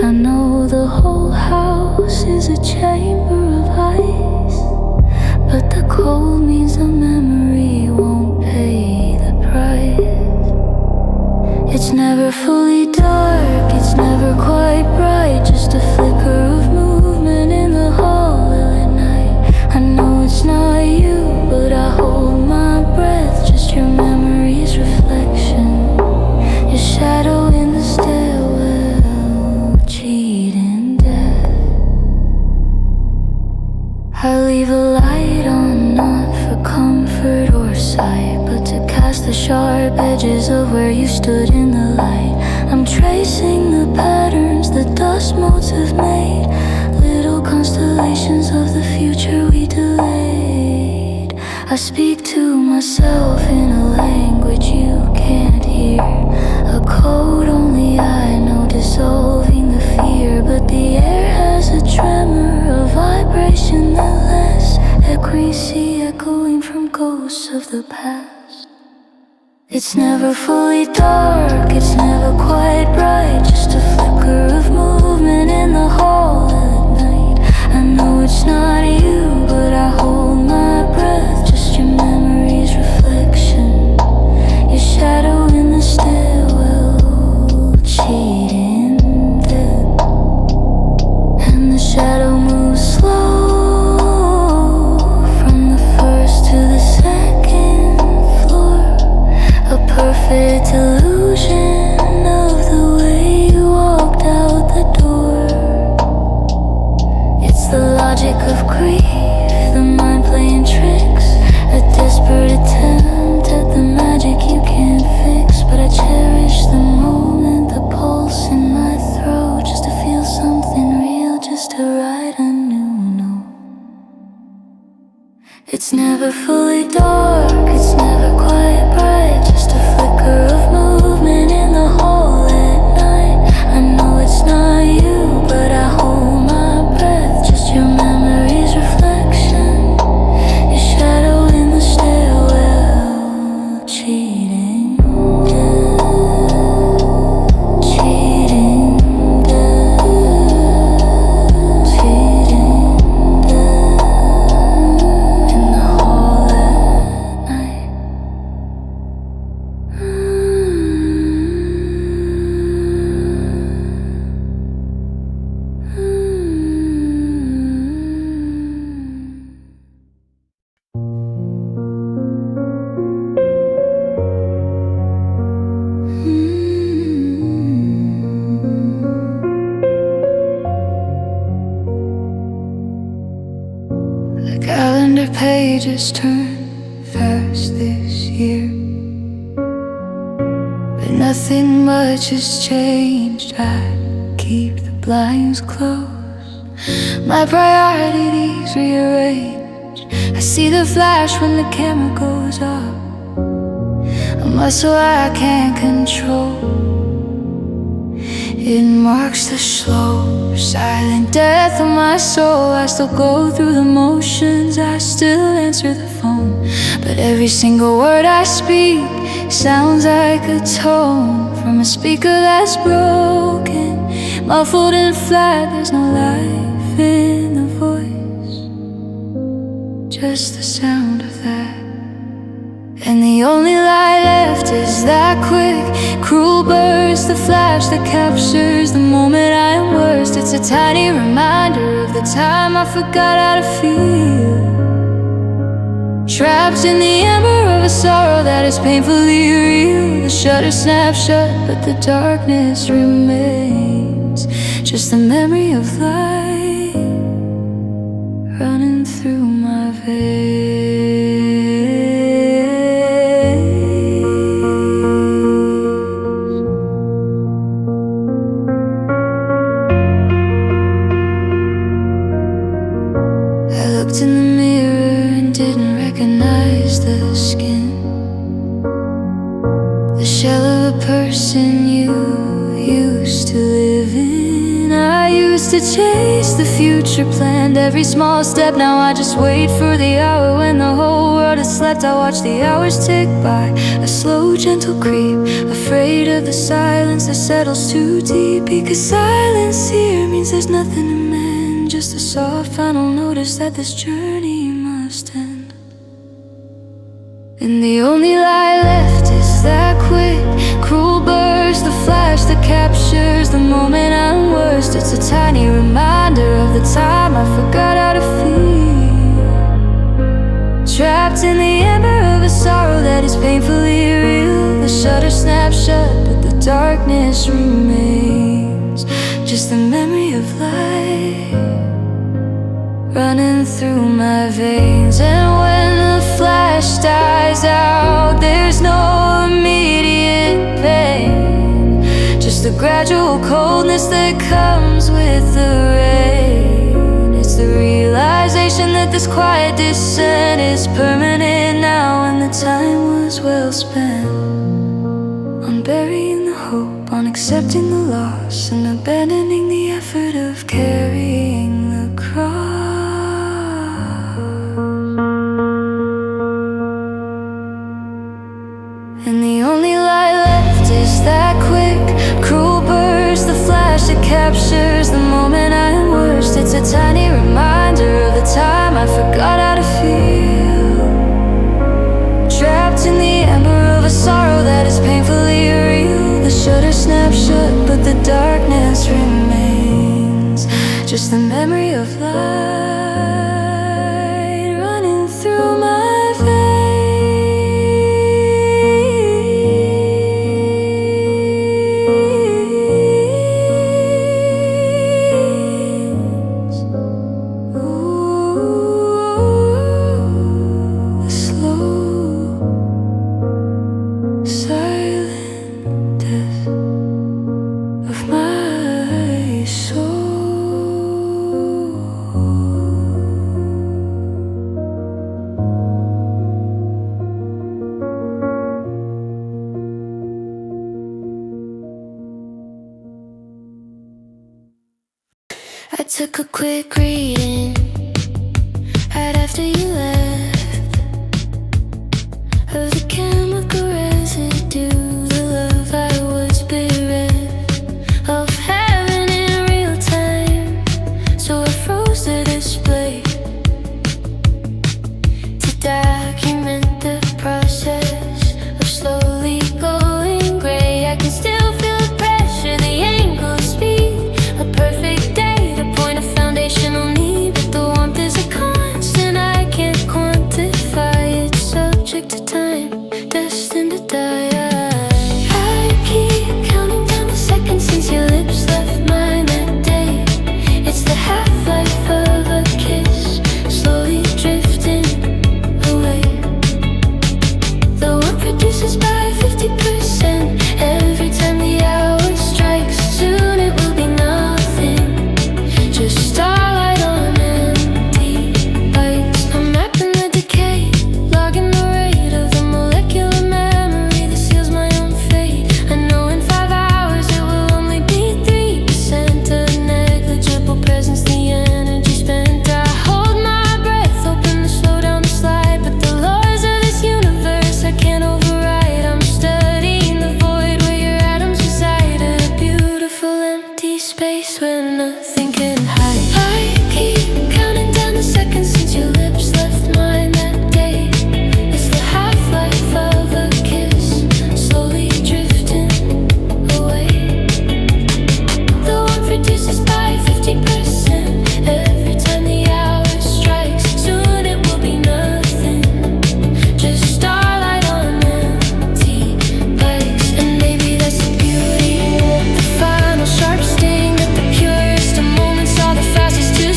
I know the whole house is a chamber of ice, but the cold means the memory won't pay the price. It's never fully dark, it's never quite bright, just a flicker of movement in the hall at night. I know it's not you, but I hold my breath, just your memory's reflection, your shadow in the stairwell, cheating death. I leave a light on, not for comfort or sight, but to cast the sharp edges of where you stood in the light. I'm tracing the patterns the dust motes have made, little constellations of the future we delayed. I speak to myself in a language you can't hear, a code only I know, dissolving the fear. But the air has a tremor, a vibration that lasts, echoey, echoing from ghosts of the past. It's never fully dark, it's never quite bright, just a flicker of movement in the hall at night. I know it's not you, but I hold my breath, just your memory's reflection, your shadow in the stairwell, cheating dead. And the shadow moves slow from the first to the second floor, a perfect illusion of the way you walked out the door. It's the logic of grief, the mind playing tricks, a desperate attempt at the magic you can't fix. But I cherish the moment, the pulse in my throat, just to feel something real, just to write a new note. It's never fully dark, it's never quite bright, just a flicker of movement in the hall at night. I know it's not you, but I hold my breath, just your memory's reflection, your shadow in the stairwell, cheating dead, cheating dead, cheating dead, in the hall at night. The calendar pages turn fast this year, but nothing much has changed. I keep the blinds closed, my priorities rearranged. I see the flash when the camera goes off, a muscle I can't control. It marks the slow, silent death of my soul. I still go through the motions, I still answer the phone, but every single word I speak sounds like a tone from a speaker that's broken, muffled and flat. There's no life in the voice, just the sound of that. And the only lie left is that quick, cruel burst, the flash that captures the moment I am worst. It's a tiny reminder of the time I forgot how to feel, trapped in the ember of a sorrow that is painfully real. The shutters snap shut, but the darkness remains, just the memory of light running through my veins. The shell of a to chase the future, planned every small step. Now I just wait for the hour when the whole world has slept. I watch the hours tick by, a slow gentle creep, afraid of the silence that settles too deep. Because silence here means there's nothing to mend, just a soft final notice that this journey must end. And the only lie left is that quick, cruel burst, the flash that captures the moment I'm worst. It's a tiny reminder of the time I forgot how to feel, trapped in the ember of a sorrow that is painfully real. The shutter snaps shut, but the darkness remains, just the memory of light running through my veins. And when the flash dies out, there's no immediate pain, just the gradual coldness that comes with the rain. It's the realization that this quiet descent is permanent now, and the time was well spent on burying the hope, on accepting the loss, and abandoning the effort of carrying the cross. And the only lie left is that quick, cruel burst, the flash that captures the moment I'm worst. It's a tiny reminder of the time I forgot how to feel, trapped in the ember of a sorrow that is painfully real. The shutter snaps shut, but the darkness remains, just the memory of light running through my veins. I took a quick reading right after you left of the chemical residue, the love I was bereft of having in real time. So I froze the display to document the process of slowly going gray. I can still feel the pressure, the angle, the speed, a perfect day. Foundational need, but the warmth is a constant I can't quantify. It's subject to time, destined to die. I keep counting down the seconds since your lips left mine that day. It's the half-life of a kiss, slowly drifting away. The warmth reduces by 50% every time the hour strikes. Soon it will be nothing, just starlight on empty bites. I'm mapping the decay, logging the rate of the molecular memory that seals my own fate. I know in 5 hours it will only be 3%, a negligible presence, the energy spent. I hold my breath, hoping to slow down the slide, but the laws of this universe I can't override. I'm studying the void where your atoms reside, a beautiful empty space where nothing can hide. I keep counting down the seconds since your lips left mine that day. It's the half-life of a kiss, slowly drifting away. The warmth reduces by 50% every time the hour strikes. Soon it will be nothing, just starlight on empty bikes. And maybe that's the beauty, the final sharp sting at the purest of moments, all the fastest to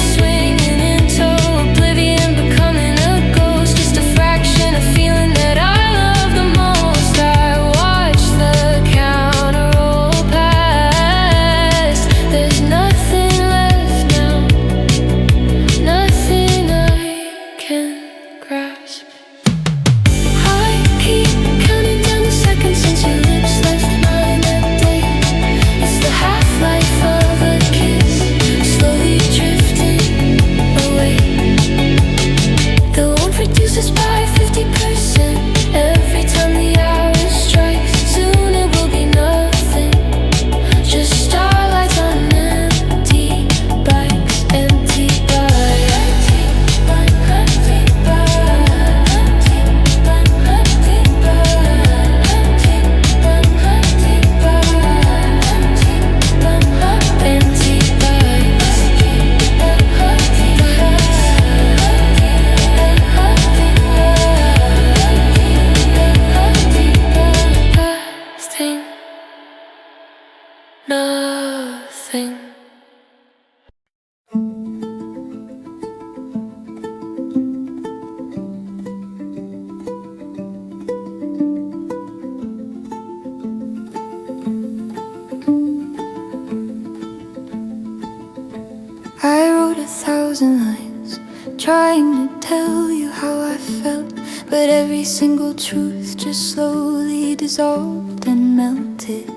I wrote 1,000 lines trying to tell you how I felt, but every single truth just slowly dissolved and melted.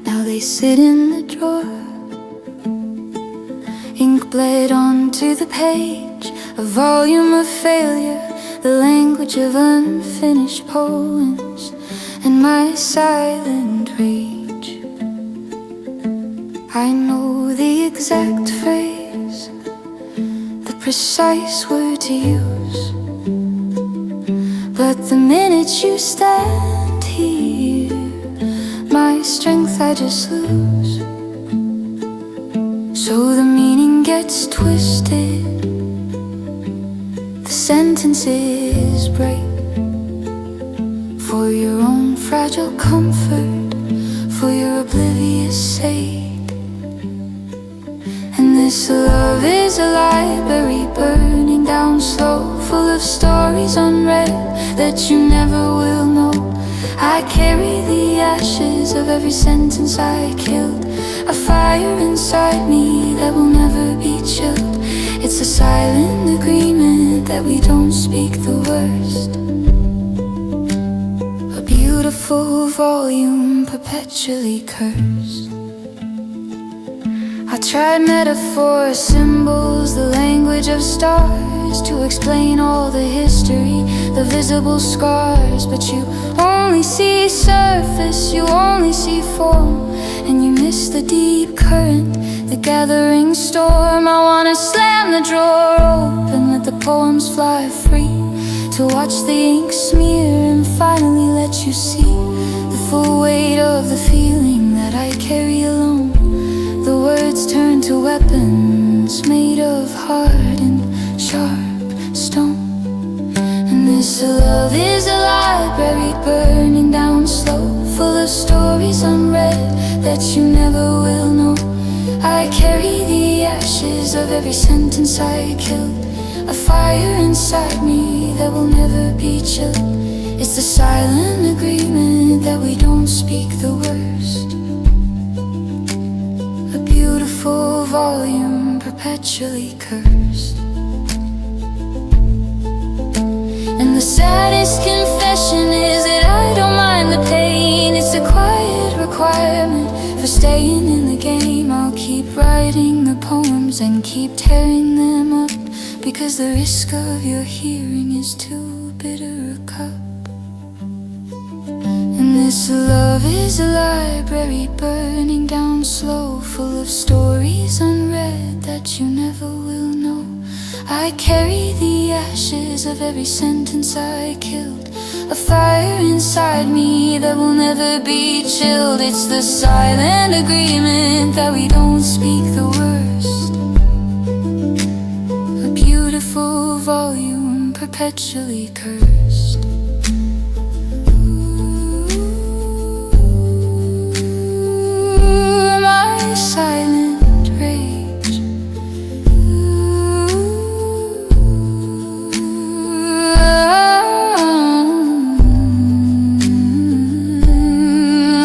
Now they sit in the drawer, ink bled onto the page, a volume of failure, the language of unfinished poems, and my silent rage. I know the exact phrase, the precise word to use, but the minute you stand here, my strength I just lose. So the meaning gets twisted, the sentences break, for your own fragile comfort, for your oblivious sake. And this love is a library burning down slow, full of stories unread that you never will know. I carry the ashes of every sentence I killed, a fire inside me that will never be chilled. It's a silent agreement that we don't speak the worst, a beautiful volume perpetually cursed. I tried metaphors, symbols, the language of stars, to explain all the history, the visible scars. But you only see surface, you only see form, and you miss the deep current, the gathering storm. I wanna slam the drawer open, let the poems fly free, to watch the ink smear and finally let you see the full weight of the feeling that I carry alone. The words turn to weapons made of hard and sharp stone. And this love is a library burning down slow, full of stories unread that you never will know. I carry the ashes of every sentence I killed, a fire inside me that will never be chilled. It's the silent agreement that we don't speak the worst, a beautiful volume perpetually cursed. And the saddest confession is that I don't mind the pain. It's a quiet requirement for staying in the game. I'll keep writing the poems and keep tearing them up, because the risk of your hearing is too bitter a cup. And this love is a library burning down slow, full of stories unread that you never will know. I carry the ashes of every sentence I killed, a fire inside me that will never be chilled. It's the silent agreement that we don't speak the worst, a beautiful volume perpetually cursed. Ooh, my silent rage.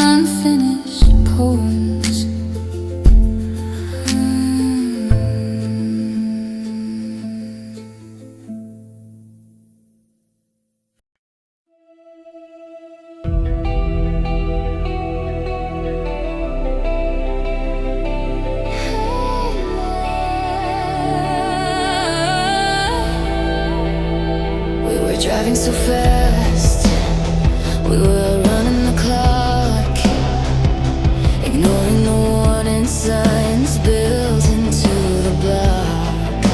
Unfinished poems. We were driving so fast, we were running the clock, ignoring the warning signs built into the block.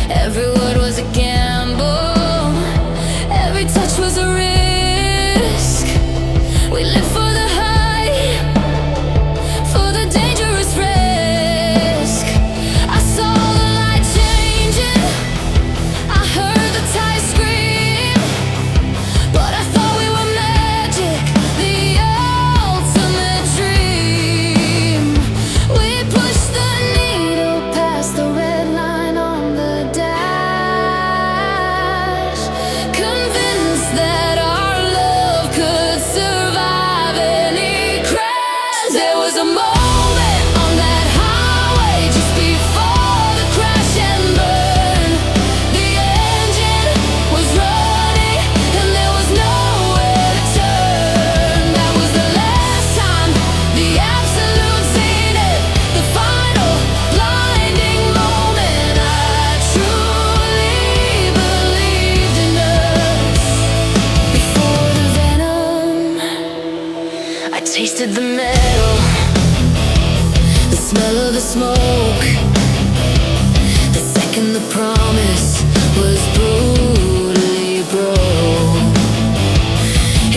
Every word was a gamble, every touch was a risk. We lived for the high, for the dangerous risk. I saw the light changing, I heard the tide scream, but I thought we were magic, the ultimate dream. We pushed the smoke. The second the promise was brutally broke.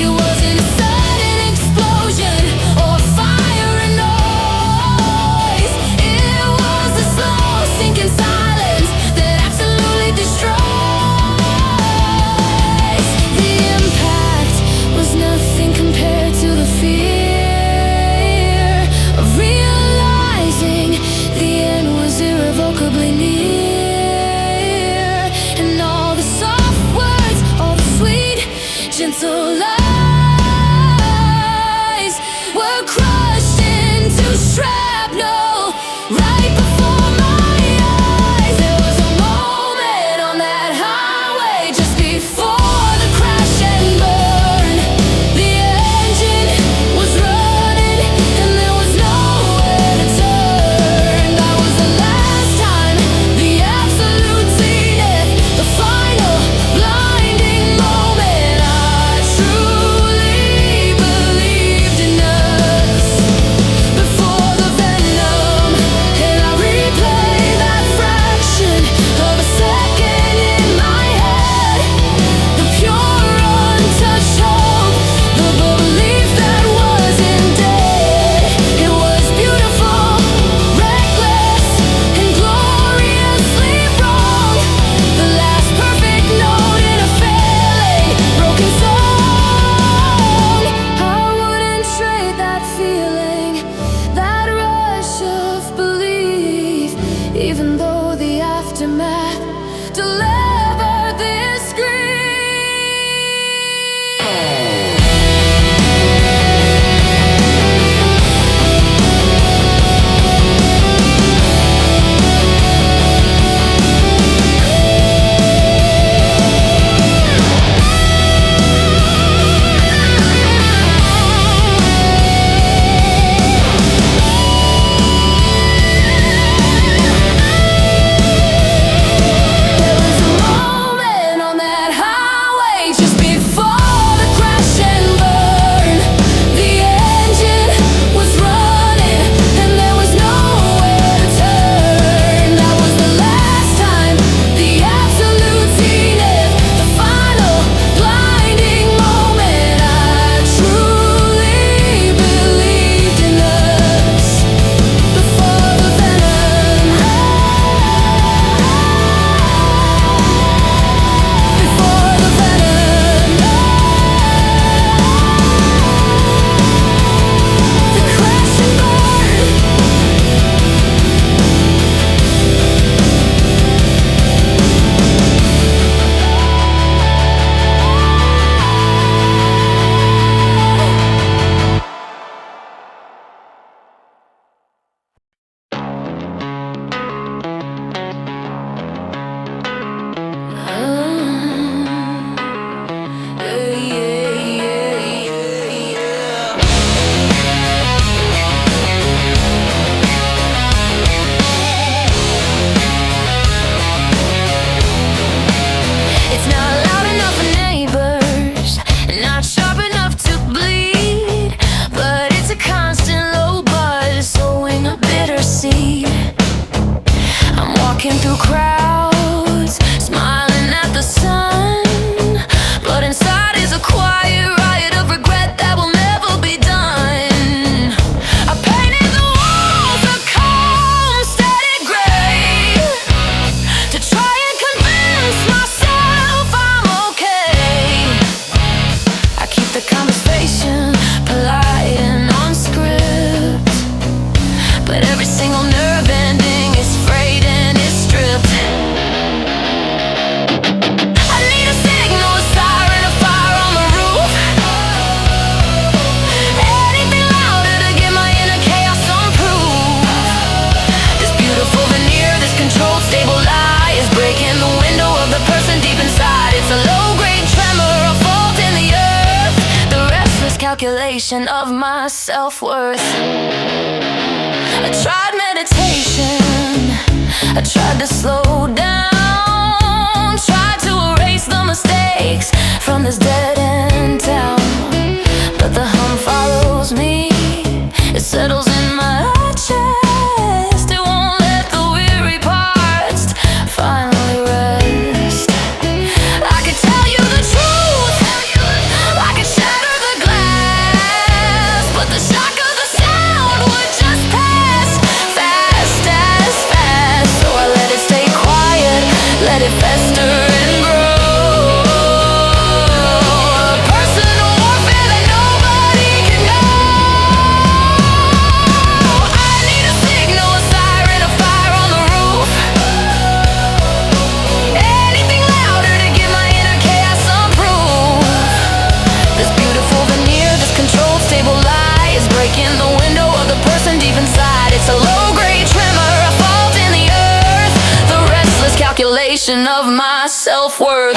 It wasn't a sudden explosion or fire and noise. It was the slow sinking silence that absolutely destroys. The impact was nothing compared to the fear of realizing the end was irrevocably near. And all the soft words, all the sweet, gentle lies were crushed into shrapnel right before my eyes. There was a moment on that highway just before the crash and burn. The engine was running and there was nowhere to turn. That was the last time, the absolute zenith, the final blinding moment. I truly believed in us before the venom, and I replay that fraction of a second in my head. The pure untouched hope, the belief that wasn't dead. It was beautiful, reckless, and gloriously wrong. The last perfect note in a failing, broken song. I wouldn't trade that feeling, that rush of belief, even though the aftermath delivered this grief. There was a moment on that highway just before the crash and burn. The engine was running and there was nowhere to turn. That was the last time, the absolute zenith, the final blinding moment. I truly believed in us before the venom, before the venom, the crash and burn. It's not loud enough for neighbors, not sharp enough to bleed, but it's a constant low buzz, sowing a bitter seed. I'm walking through crowds, smiling at the sun, but inside is a quiet riot of regret that will never be done. I painted the walls a calm, steady gray to try and convince myself I'm okay. I keep the conversation polite and on script, but every single nerve ending is frayed and is stripped. I need a signal, a siren, a fire on the roof, anything louder to get my inner chaos on proof. This beautiful veneer, this controlled, stable lie is breaking the window of the person deep inside. It's a low-grade tremor, a fault in the earth, the restless calculation of my self-worth. I tried meditation, I tried to slow down, tried to erase the mistakes from this dead-end town, but the hum follows me, it settles in my chest, it won't calculation of my self-worth.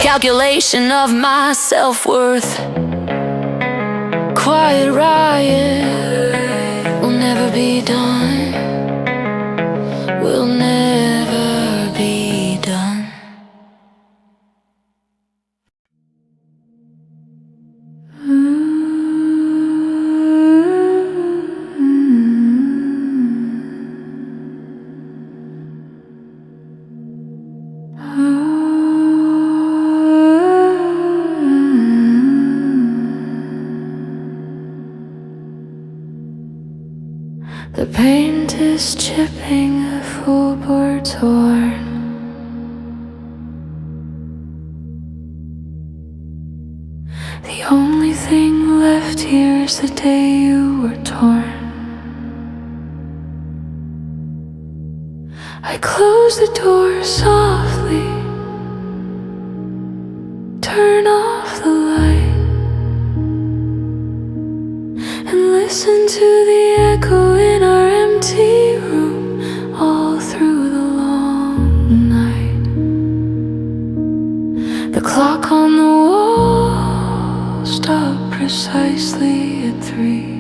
Calculation of my self-worth. Quiet riot will never be done. Will never be done. The paint is chipping a floorboard's horn. The only thing left here is the day you were torn. I close the door softly, turn off the light, and listen to the echo in our empty room all through the long night. The clock on the wall stopped precisely at 3.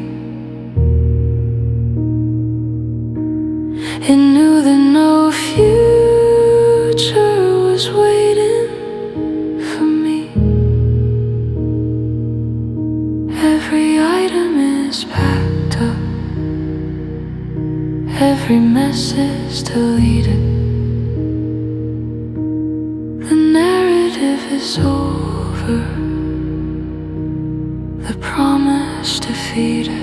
It knew that no future was waiting for me. Every item is packed up, every message deleted. The narrative is over, the promise defeated.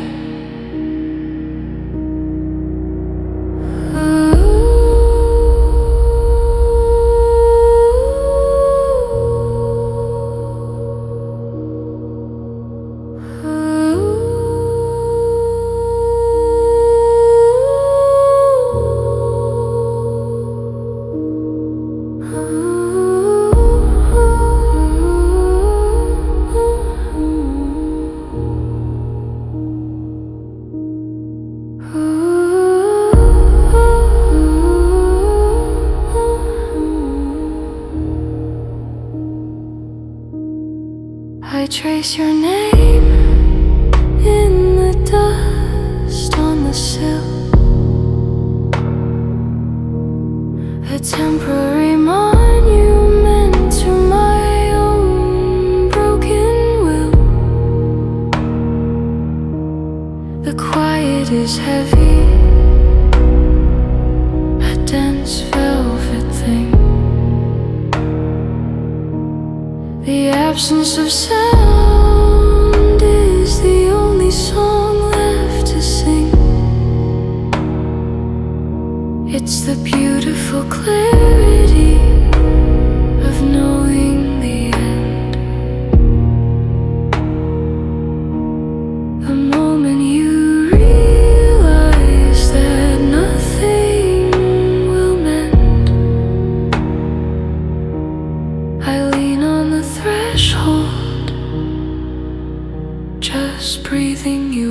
I trace your name in the dust on the sill, a temporary monument to my own broken will. The quiet is heavy, a dense velvet thing. The absence of sound is the only song left to sing. It's the beautiful clarity of knowing the end. The moment you realize that nothing will mend, I lean on the threshold, just breathing you